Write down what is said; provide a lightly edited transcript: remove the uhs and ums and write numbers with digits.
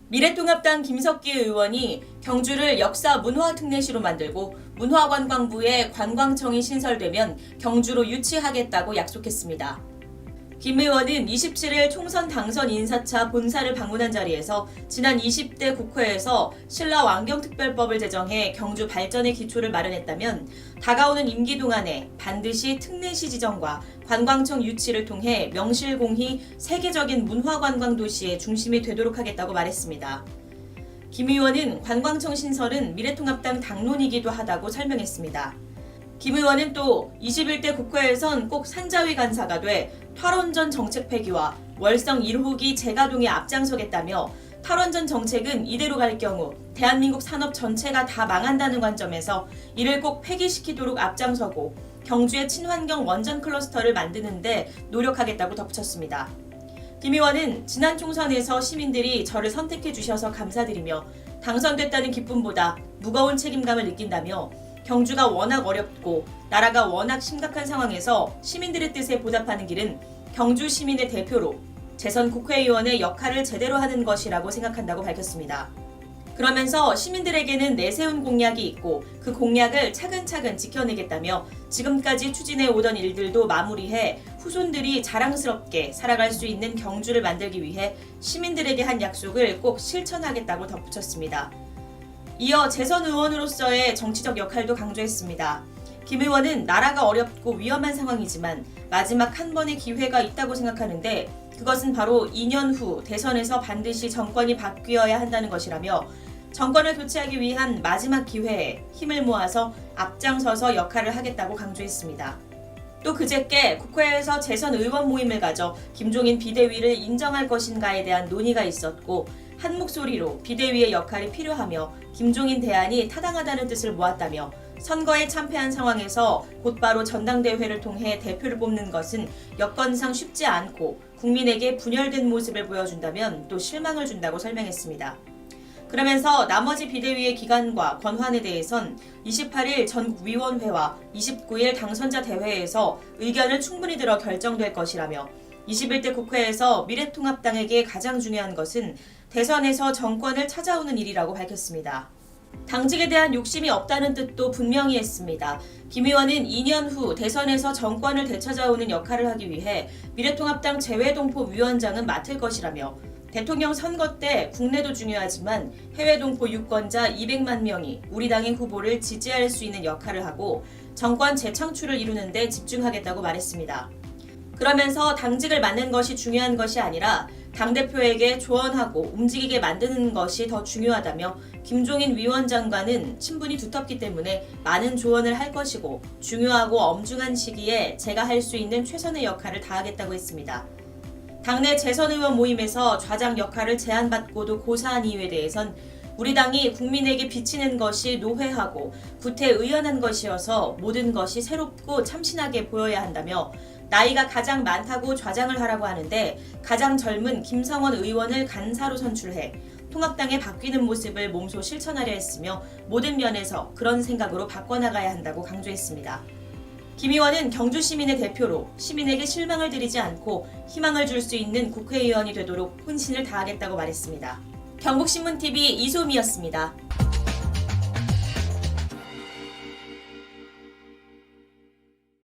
미래통합당 김석기 의원이 경주를 역사 문화특례시로 만들고 문화관광부에 관광청이 신설되면 경주로 유치하겠다고 약속했습니다. 김 의원은 27일 총선 당선 인사차 본사를 방문한 자리에서 지난 20대 국회에서 신라완경특별법을 제정해 경주 발전의 기초를 마련했다면 다가오는 임기 동안에 반드시 특례시 지정과 관광청 유치를 통해 명실공히 세계적인 문화관광도시의 중심이 되도록 하겠다고 말했습니다. 김 의원은 관광청 신설은 미래통합당 당론이기도 하다고 설명했습니다. 김 의원은 또 21대 국회에선 꼭 산자위 간사가 돼 탈원전 정책 폐기와 월성 1호기 재가동에 앞장서겠다며 탈원전 정책은 이대로 갈 경우 대한민국 산업 전체가 다 망한다는 관점에서 이를 꼭 폐기시키도록 앞장서고 경주의 친환경 원전 클러스터를 만드는 데 노력하겠다고 덧붙였습니다. 김 의원은 지난 총선에서 시민들이 저를 선택해 주셔서 감사드리며 당선됐다는 기쁨보다 무거운 책임감을 느낀다며 경주가 워낙 어렵고 나라가 워낙 심각한 상황에서 시민들의 뜻에 보답하는 길은 경주 시민의 대표로 재선 국회의원의 역할을 제대로 하는 것이라고 생각한다고 밝혔습니다. 그러면서 시민들에게는 내세운 공약이 있고 그 공약을 차근차근 지켜내겠다며 지금까지 추진해 오던 일들도 마무리해 후손들이 자랑스럽게 살아갈 수 있는 경주를 만들기 위해 시민들에게 한 약속을 꼭 실천하겠다고 덧붙였습니다. 이어 재선 의원으로서의 정치적 역할도 강조했습니다. 김 의원은 나라가 어렵고 위험한 상황이지만 마지막 한 번의 기회가 있다고 생각하는데 그것은 바로 2년 후 대선에서 반드시 정권이 바뀌어야 한다는 것이라며 정권을 교체하기 위한 마지막 기회에 힘을 모아서 앞장서서 역할을 하겠다고 강조했습니다. 또 그제께 국회에서 재선 의원 모임을 가져 김종인 비대위를 인정할 것인가에 대한 논의가 있었고 한 목소리로 비대위의 역할이 필요하며 김종인 대안이 타당하다는 뜻을 모았다며 선거에 참패한 상황에서 곧바로 전당대회를 통해 대표를 뽑는 것은 여건상 쉽지 않고 국민에게 분열된 모습을 보여준다면 또 실망을 준다고 설명했습니다. 그러면서 나머지 비대위의 기간과 권한에 대해선 28일 전국위원회와 29일 당선자 대회에서 의견을 충분히 들어 결정될 것이라며 21대 국회에서 미래통합당에게 가장 중요한 것은 대선에서 정권을 찾아오는 일이라고 밝혔습니다. 당직에 대한 욕심이 없다는 뜻도 분명히 했습니다. 김 의원은 2년 후 대선에서 정권을 되찾아오는 역할을 하기 위해 미래통합당 재외동포 위원장은 맡을 것이라며 대통령 선거 때 국내도 중요하지만 해외 동포 유권자 200만 명이 우리 당의 후보를 지지할 수 있는 역할을 하고 정권 재창출을 이루는 데 집중하겠다고 말했습니다. 그러면서 당직을 맡는 것이 중요한 것이 아니라 당대표에게 조언하고 움직이게 만드는 것이 더 중요하다며 김종인 위원장과는 친분이 두텁기 때문에 많은 조언을 할 것이고 중요하고 엄중한 시기에 제가 할 수 있는 최선의 역할을 다하겠다고 했습니다. 당내 재선 의원 모임에서 좌장 역할을 제안받고도 고사한 이유에 대해선 우리 당이 국민에게 비치는 것이 노회하고 구태의연한 것이어서 모든 것이 새롭고 참신하게 보여야 한다며 나이가 가장 많다고 좌장을 하라고 하는데 가장 젊은 김성원 의원을 간사로 선출해 통합당의 바뀌는 모습을 몸소 실천하려 했으며 모든 면에서 그런 생각으로 바꿔나가야 한다고 강조했습니다. 김 의원은 경주 시민의 대표로 시민에게 실망을 드리지 않고 희망을 줄 수 있는 국회의원이 되도록 혼신을 다하겠다고 말했습니다. 경북신문TV 이소미였습니다.